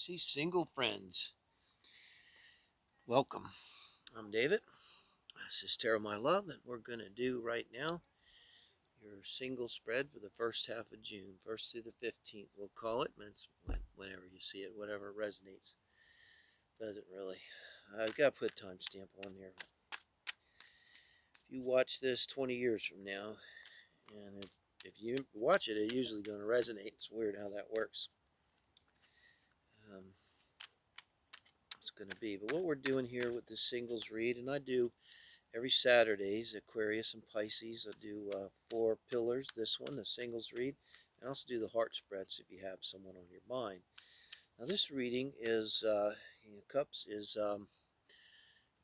Pisces single friends. Welcome. I'm David. This is Tarotmylove that we're going to do right now. Your single spread for the first half of June, 1st through the 15th. We'll call it whenever you see it, whatever resonates. Doesn't really. I've got to put a timestamp on here. If you watch this 20 years from now, and if you watch it, it's usually going to resonate. It's weird how that works. It's going to be. But what we're doing here with this singles read, and I do every Saturdays, Aquarius and Pisces, I do 4 pillars. This one, the singles read, and I also do the heart spreads if you have someone on your mind. Now this reading is, Cups is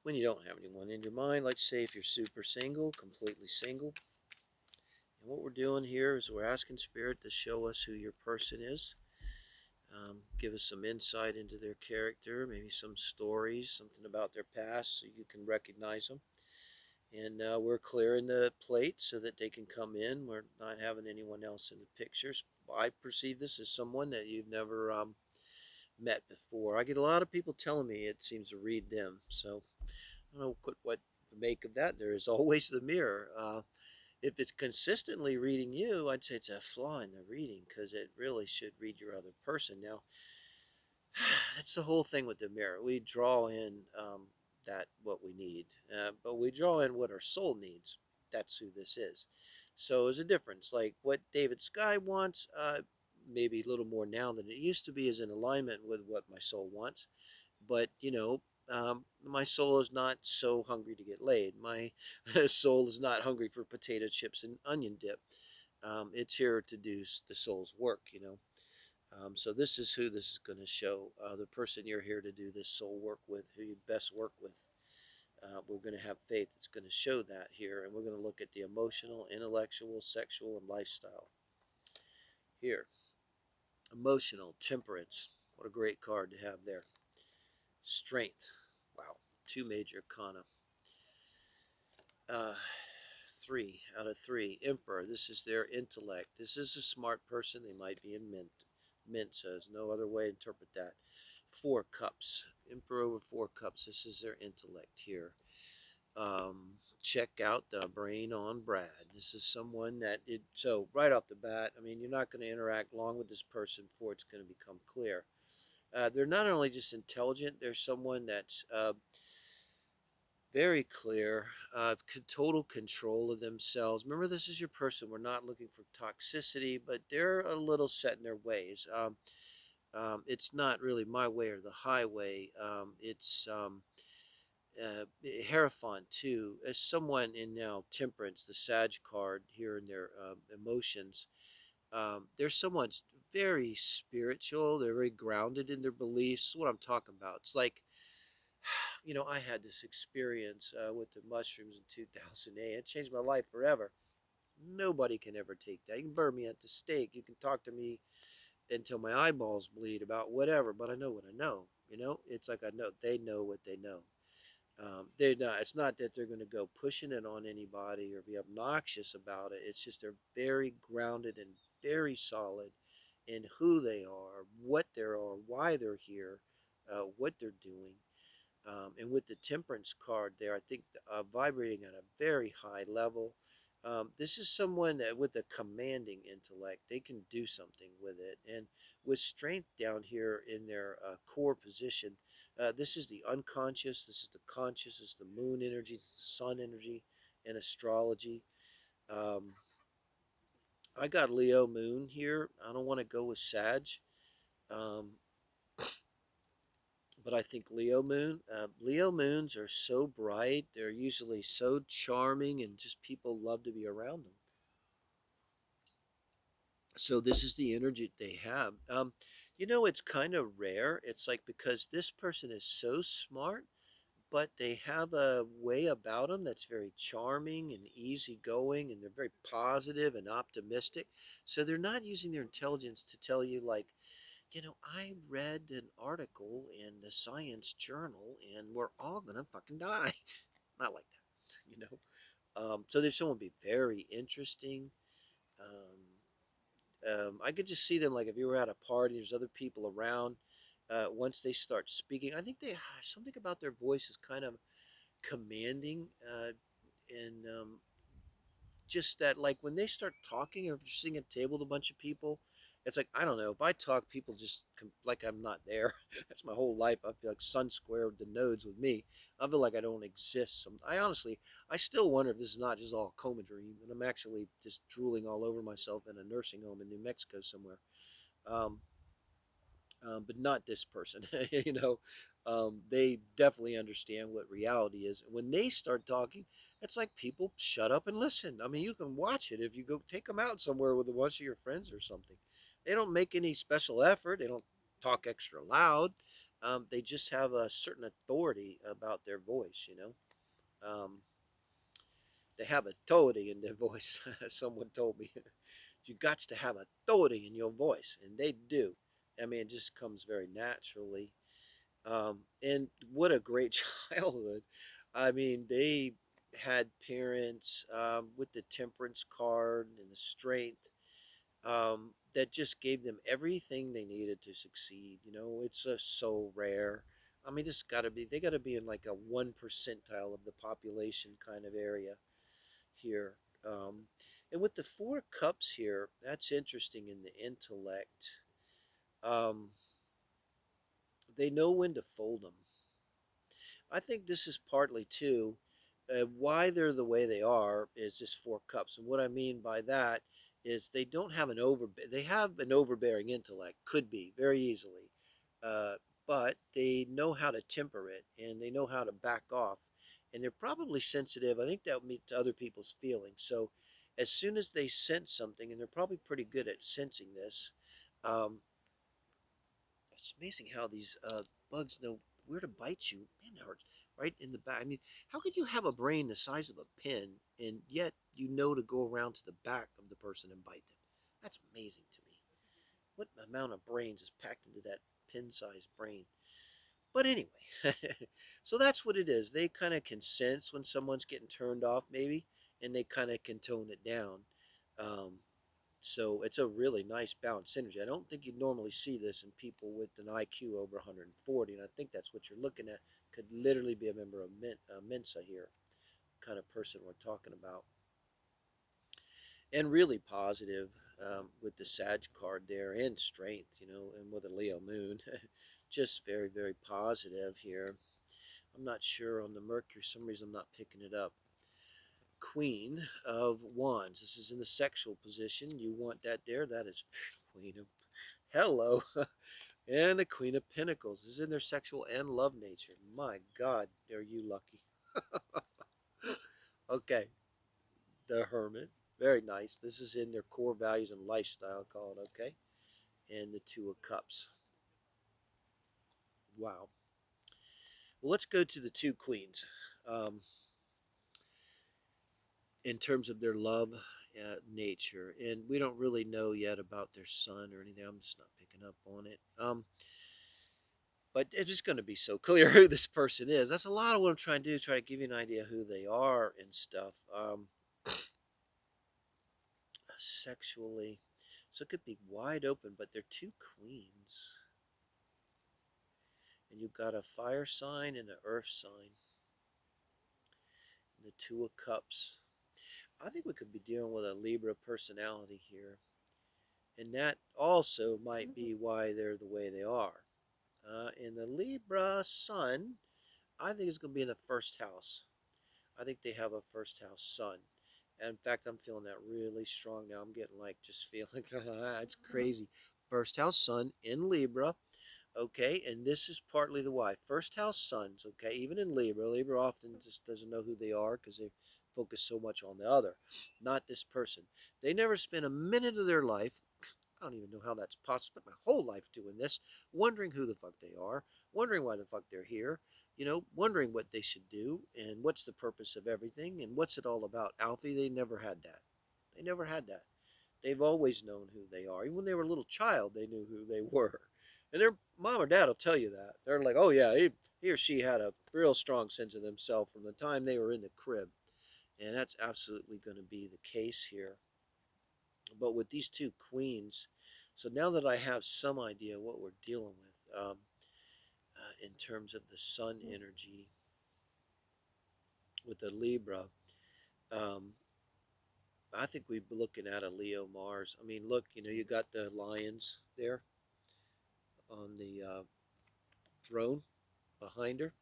when you don't have anyone in your mind, like say if you're super single, completely single. And what we're doing here is we're asking Spirit to show us who your person is. Give us some insight into their character, maybe some stories, something about their past so you can recognize them. And we're clearing the plate so that they can come in. We're not having anyone else in the pictures. I perceive this as someone that you've never met before. I get a lot of people telling me it seems to read them. So I don't know what to make of that. There is always the mirror. If it's consistently reading you, I'd say it's a flaw in the reading because it really should read your other person. Now, that's the whole thing with the mirror. We draw in that what we need, but we draw in what our soul needs. That's who this is. So there's a difference. Like what David Sky wants, maybe a little more now than it used to be, is in alignment with what my soul wants. But my soul is not so hungry to get laid. My soul is not hungry for potato chips and onion dip. It's here to do the soul's work. So this is who this is going to show. The person you're here to do this soul work with, who you best work with. We're going to have faith that's going to show that here. And we're going to look at the emotional, intellectual, sexual, and lifestyle. Here. Emotional, temperance. What a great card to have there. Strength. Wow. 2 major arcana. 3 out of 3. Emperor. This is their intellect. This is a smart person. They might be in mint. Mint says no other way to interpret that. 4 cups. Emperor over 4 cups. This is their intellect here. Check out the brain on Brad. This is someone that so right off the bat, I mean, you're not going to interact long with this person before it's going to become clear. They're not only just intelligent, they're someone that's very clear, total control of themselves. Remember, this is your person. We're not looking for toxicity, but they're a little set in their ways. It's not really my way or the highway. It's Hierophant too, as someone in now temperance, the Sag card here in their emotions. There's someone very spiritual. They're very grounded in their beliefs. What I'm talking about. It's like, I had this experience with the mushrooms in 2008. It changed my life forever. Nobody can ever take that. You can burn me at the stake. You can talk to me until my eyeballs bleed about whatever, but I know what I know. It's like I know they know what they know. They're not. It's not that they're going to go pushing it on anybody or be obnoxious about it. It's just they're very grounded and very solid in who they are, what they are, why they're here, what they're doing. And with the temperance card there, I think vibrating at a very high level. This is someone that with a commanding intellect, they can do something with it. And with strength down here in their core position, this is the unconscious, this is the conscious, this is the moon energy, this is the sun energy, and astrology. Um, I got Leo moon here. I don't want to go with Sag. Um, but I think Leo moons are so bright. They're usually so charming, and just people love to be around them. So this is the energy they have. It's kind of rare. It's like because this person is so smart, but they have a way about them that's very charming and easygoing, and they're very positive and optimistic. So they're not using their intelligence to tell you like, I read an article in the Science Journal and we're all going to fucking die. Not like that. So there's someone be very interesting. I could just see them like if you were at a party, there's other people around, once they start speaking. I think they something about their voice is kind of commanding, and just that, like when they start talking, or if you're sitting at a table with a bunch of people, it's like, I don't know, if I talk, people just like I'm not there. That's my whole life. I feel like sun square with the nodes with me. I feel like I don't exist. I honestly, I still wonder if this is not just all a coma dream and I'm actually just drooling all over myself in a nursing home in New Mexico somewhere. um, but not this person. you know, they definitely understand what reality is. When they start talking, it's like people shut up and listen. I mean, you can watch it if you go take them out somewhere with a bunch of your friends or something. They don't make any special effort. They don't talk extra loud. They just have a certain authority about their voice. They have authority in their voice. Someone told me, you got to have authority in your voice, and they do. I mean, it just comes very naturally. And what a great childhood. I mean, they had parents with the temperance card and the strength, that just gave them everything they needed to succeed. It's so rare. I mean, this got to be, they got to be in like a 1 percentile of the population kind of area here. Um, and with the Four Cups here, that's interesting in the intellect. Um, they know when to fold them. I think this is partly too why they're the way they are is just Four Cups, and what I mean by that is they have an overbearing intellect, could be very easily, uh, but they know how to temper it and they know how to back off, and they're probably sensitive. I think that would meet to other people's feelings. So, as soon as they sense something, and they're probably pretty good at sensing this. Um, it's amazing how these bugs know where to bite you. Man, that hurts right in the back. I mean, how could you have a brain the size of a pin and yet you know to go around to the back of the person and bite them? That's amazing to me. What amount of brains is packed into that pin-sized brain? But anyway, so that's what it is. They kind of can sense when someone's getting turned off, maybe, and they kind of can tone it down. Um, so it's a really nice balanced synergy. I don't think you'd normally see this in people with an IQ over 140, and I think that's what you're looking at. Could literally be a member of Mensa here, kind of person we're talking about. And really positive, with the Sag card there, and strength, and with a Leo moon. Just very, very positive here. I'm not sure on the Mercury. For some reason I'm not picking it up. Queen of Wands. This is in the sexual position. You want that there. That is Queen of Hello. And the Queen of Pentacles is in their sexual and love nature. My God, are you lucky? Okay, the Hermit. Very nice. This is in their core values and lifestyle, call it, okay? And the Two of Cups. Wow. Well, let's go to the two queens. Um, in terms of their love nature. And we don't really know yet about their sun or anything. I'm just not picking up on it. But it's just going to be so clear who this person is. That's a lot of what I'm trying to do, try to give you an idea who they are and stuff. Sexually. So it could be wide open, but they're two queens. And you've got a fire sign and an earth sign. And the Two of Cups. I think we could be dealing with a Libra personality here. And that also might be why they're the way they are. In the Libra Sun, I think it's going to be in the first house. I think they have a first house sun. And in fact, I'm feeling that really strong now. I'm getting like just feeling, it's crazy. First house sun in Libra. Okay, and this is partly the why. First house suns, okay, even in Libra. Libra often just doesn't know who they are because they focus so much on the other. Not this person. They never spend a minute of their life, I don't even know how that's possible. Spent my whole life doing this, wondering who the fuck they are, wondering why the fuck they're here, wondering what they should do and what's the purpose of everything and what's it all about. Alfie, they never had that. They never had that. They've always known who they are. Even when they were a little child, they knew who they were. And their mom or dad will tell you that. They're like, oh yeah, he or she had a real strong sense of themselves from the time they were in the crib. And that's absolutely going to be the case here. But with these two queens, so now that I have some idea what we're dealing with, in terms of the sun energy with the Libra. Um, I think we'd be looking at a Leo Mars. I mean, look, you got the lions there on the throne behind her,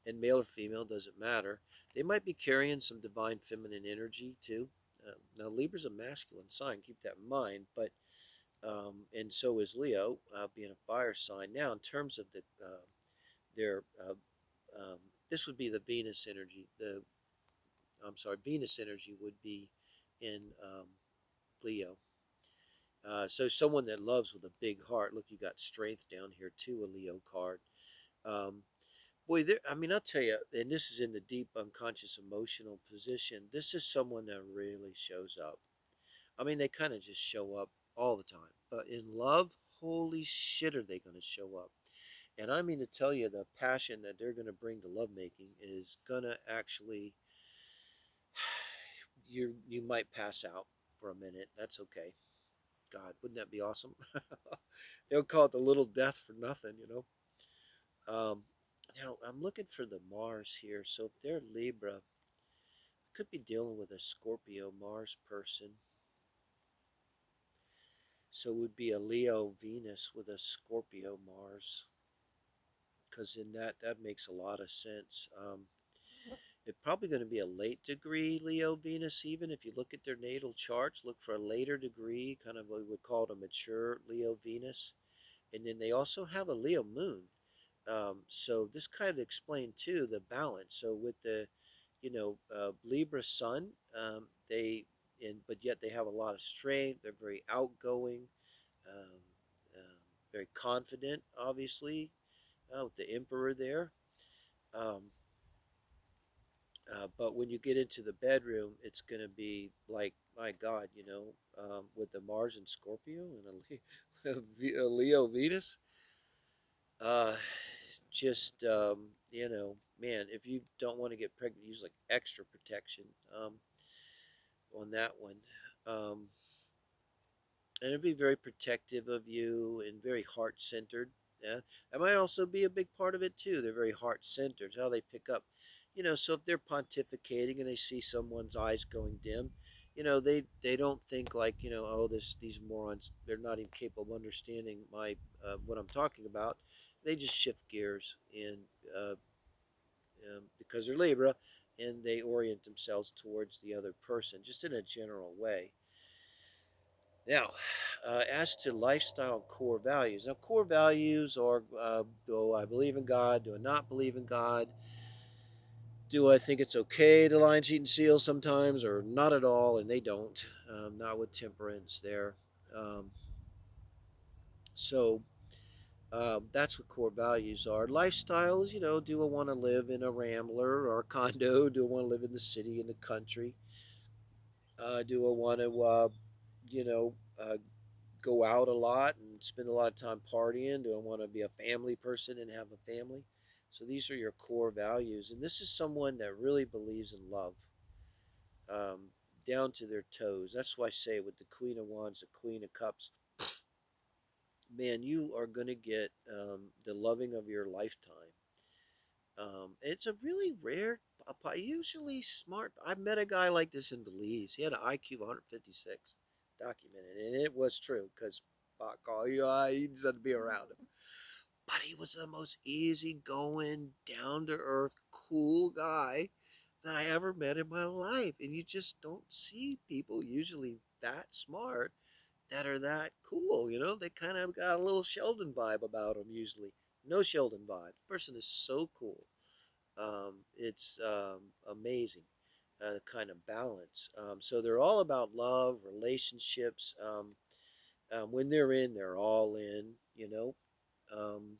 and male or female doesn't matter. They might be carrying some divine feminine energy too. Now Libra's a masculine sign, keep that in mind, but and so is Leo, being a fire sign. Now, in terms of their um, this would be the Venus energy. Venus energy would be in Leo. So someone that loves with a big heart. Look, you got strength down here too, a Leo card. Um, Boy, I mean, I'll tell you, and this is in the deep unconscious emotional position. This is someone that really shows up. I mean, they kind of just show up all the time. But in love, holy shit, are they going to show up? And I mean to tell you, the passion that they're going to bring to lovemaking is going to actually, you might pass out for a minute. That's okay. God, wouldn't that be awesome? They'll call it the little death for nothing. Now, I'm looking for the Mars here. So if they're Libra, I could be dealing with a Scorpio Mars person. So it would be a Leo Venus with a Scorpio Mars. Because in that makes a lot of sense. It's probably going to be a late degree Leo Venus, even if you look at their natal charts, look for a later degree, kind of what we would call it a mature Leo Venus. And then they also have a Leo moon. So this kind of explained too the balance. So with the, Libra Sun, but yet they have a lot of strength. They're very outgoing, um, very confident, obviously, with the Emperor there. Um, but when you get into the bedroom, it's going to be like, my God, with the Mars and Scorpio and a Leo Venus. Uh, just man, if you don't want to get pregnant, use like extra protection on that one. Um, and it'd be very protective of you and very heart centered. Yeah, that might also be a big part of it too. They're very heart centered. How they pick up, So if they're pontificating and they see someone's eyes going dim, they don't think like oh these morons, they're not even capable of understanding my what I'm talking about. They just shift gears and uh, because they're Libra, and they orient themselves towards the other person just in a general way. Now, as to lifestyle core values. Now, core values are do I believe in God? Do I not believe in God? Do I think it's okay to lie, cheat, and steal sometimes, or not at all? And they don't. Not with temperance there. Um, so that's what core values are. Lifestyles, do I want to live in a rambler or a condo? Do I want to live in the city, in the country? Do I want to, you know, uh, go out a lot and spend a lot of time partying? Do I want to be a family person and have a family? So these are your core values. And this is someone that really believes in love, um, down to their toes. That's why I say with the Queen of Wands, the Queen of Cups, man, you are going to get the loving of your lifetime. It's a really rare, usually smart. I met a guy like this in Belize. He had an IQ of 156, documented, and it was true because you just had to be around him. But he was the most easygoing, down to earth, cool guy that I ever met in my life. And you just don't see people usually that smart that are that cool. They kind of got a little Sheldon vibe about them usually. No Sheldon vibe. The person is so cool. It's amazing, the kind of balance. So they're all about love, relationships. When they're in, they're all in. Um,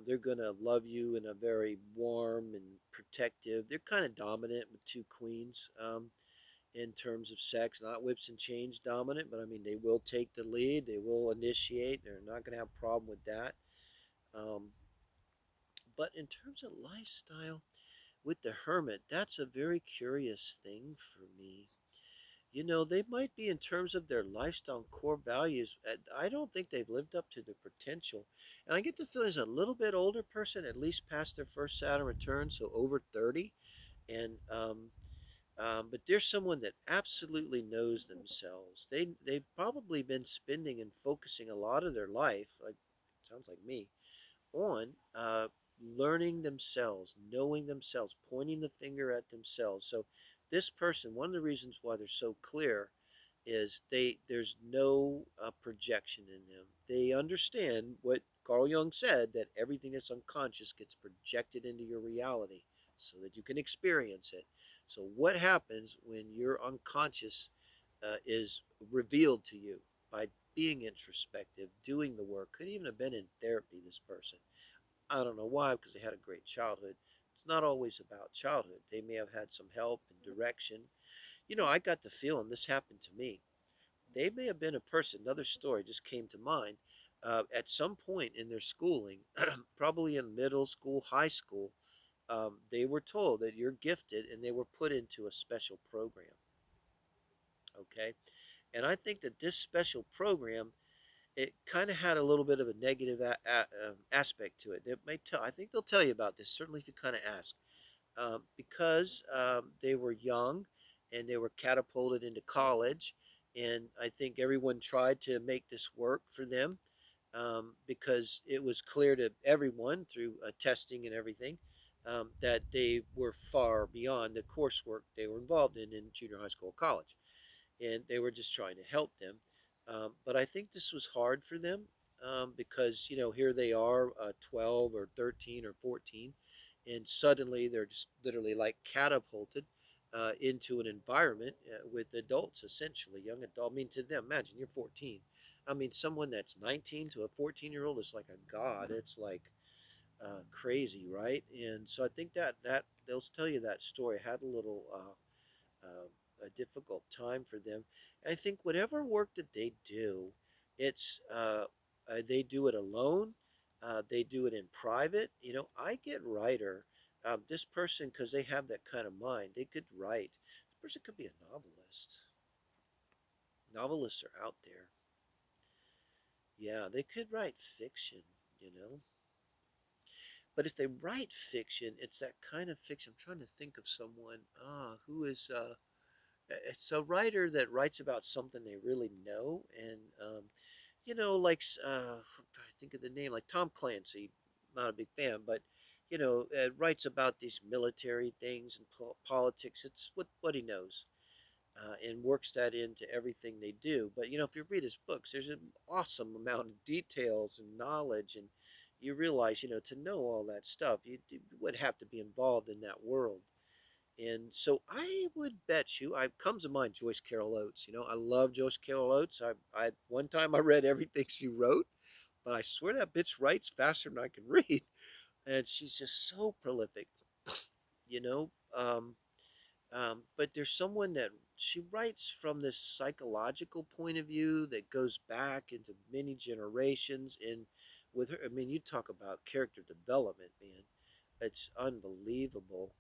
they're gonna love you in a very warm and protective. They're kind of dominant with two queens, in terms of sex, not whips and chains dominant, but I mean they will take the lead. They will initiate. They're not gonna have a problem with that. Um, but in terms of lifestyle, with the hermit, that's a very curious thing for me. They might be in terms of their lifestyle and core values. I don't think they've lived up to their potential. And I get the feeling as a little bit older person, at least past their first Saturn return, so over 30. And but there's someone that absolutely knows themselves. They've probably been spending and focusing a lot of their life, like sounds like me, on learning themselves, knowing themselves, pointing the finger at themselves. So this person, one of the reasons why they're so clear is there's no projection in them. They understand what Carl Jung said, that everything that's unconscious gets projected into your reality so that you can experience it. So what happens when your unconscious is revealed to you by being introspective, doing the work? Could even have been in therapy, this person. I don't know why, because they had a great childhood. It's not always about childhood. They may have had some help and direction. I got the feeling this happened to me. They may have been a person, another story just came to mind. At some point in their schooling, probably in middle school, high school, they were told that you're gifted and they were put into a special program. Okay. And I think that this special program, it kind of had a little bit of a negative aspect to it. They may tell, I think they'll tell you about this, certainly if you kind of ask. Because they were young and they were catapulted into college. And I think everyone tried to make this work for them because it was clear to everyone through testing and everything that they were far beyond the coursework they were involved in junior high school or college. And they were just trying to help them. But I think this was hard for them because, here they are 12 or 13 or 14, and suddenly they're just literally like catapulted into an environment with adults, essentially, young adult. I mean, to them, imagine you're 14. I mean, someone that's 19 to a 14-year-old is like a god. It's like crazy, right? And so I think that they'll tell you that story had a little a difficult time for them. And I think whatever work that they do, it's they do it alone. They do it in private. I get writer. This person, because they have that kind of mind, they could write. This person could be a novelist. Novelists are out there. Yeah, they could write fiction. You know, but if they write fiction, it's that kind of fiction. I'm trying to think of someone who is it's a writer that writes about something they really know, and like I think of the name, like Tom Clancy. Not a big fan, but writes about these military things and politics. It's what he knows, and works that into everything they do. But if you read his books, there's an awesome amount of details and knowledge, and you realize, to know all that stuff, you would have to be involved in that world. And so I would bet you, I comes to mind Joyce Carol Oates. I love Joyce Carol Oates. I one time I read everything she wrote, but I swear that bitch writes faster than I can read, and she's just so prolific. You know, but there's someone that she writes from this psychological point of view that goes back into many generations. And with her, I mean, you talk about character development, man. It's unbelievable.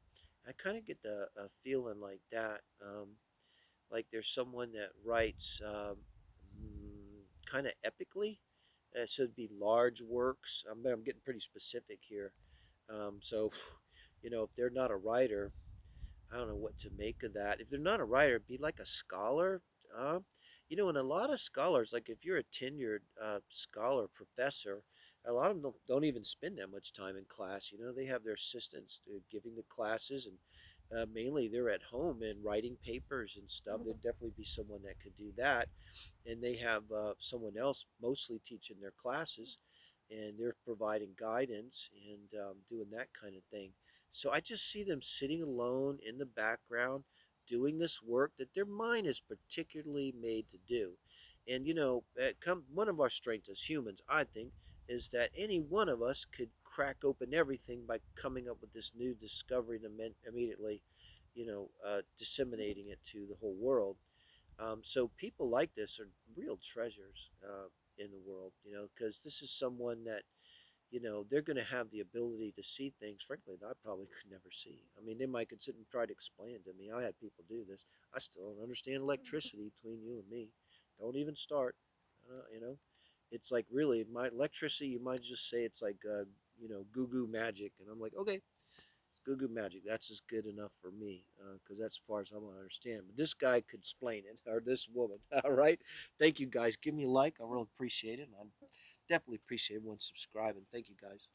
I kind of get the a feeling like that. Like there's someone that writes kind of epically. So it'd be large works. I'm getting pretty specific here. So, if they're not a writer, I don't know what to make of that. If they're not a writer, be like a scholar. Uh, and a lot of scholars, like if you're a tenured scholar professor, a lot of them don't even spend that much time in class. They have their assistants giving the classes, and mainly they're at home and writing papers and stuff. There'd definitely be someone that could do that, and they have someone else mostly teaching their classes, and they're providing guidance and doing that kind of thing. So I just see them sitting alone in the background doing this work that their mind is particularly made to do. And one of our strengths as humans, I think, is that any one of us could crack open everything by coming up with this new discovery and immediately disseminating it to the whole world. So people like this are real treasures in the world, because this is someone that you know, they're going to have the ability to see things, frankly, that I probably could never see. I mean, they might could sit and try to explain it to me. I had people do this. I still don't understand electricity between you and me. Don't even start. You know, it's like really my electricity. You might just say it's like, you know, goo goo magic, and I'm like, okay, it's goo goo magic. That's just good enough for me because that's as far as I want to understand. But this guy could explain it, or this woman. All right, thank you guys. Give me a like. I really appreciate it. And I definitely appreciate everyone subscribing. Thank you guys.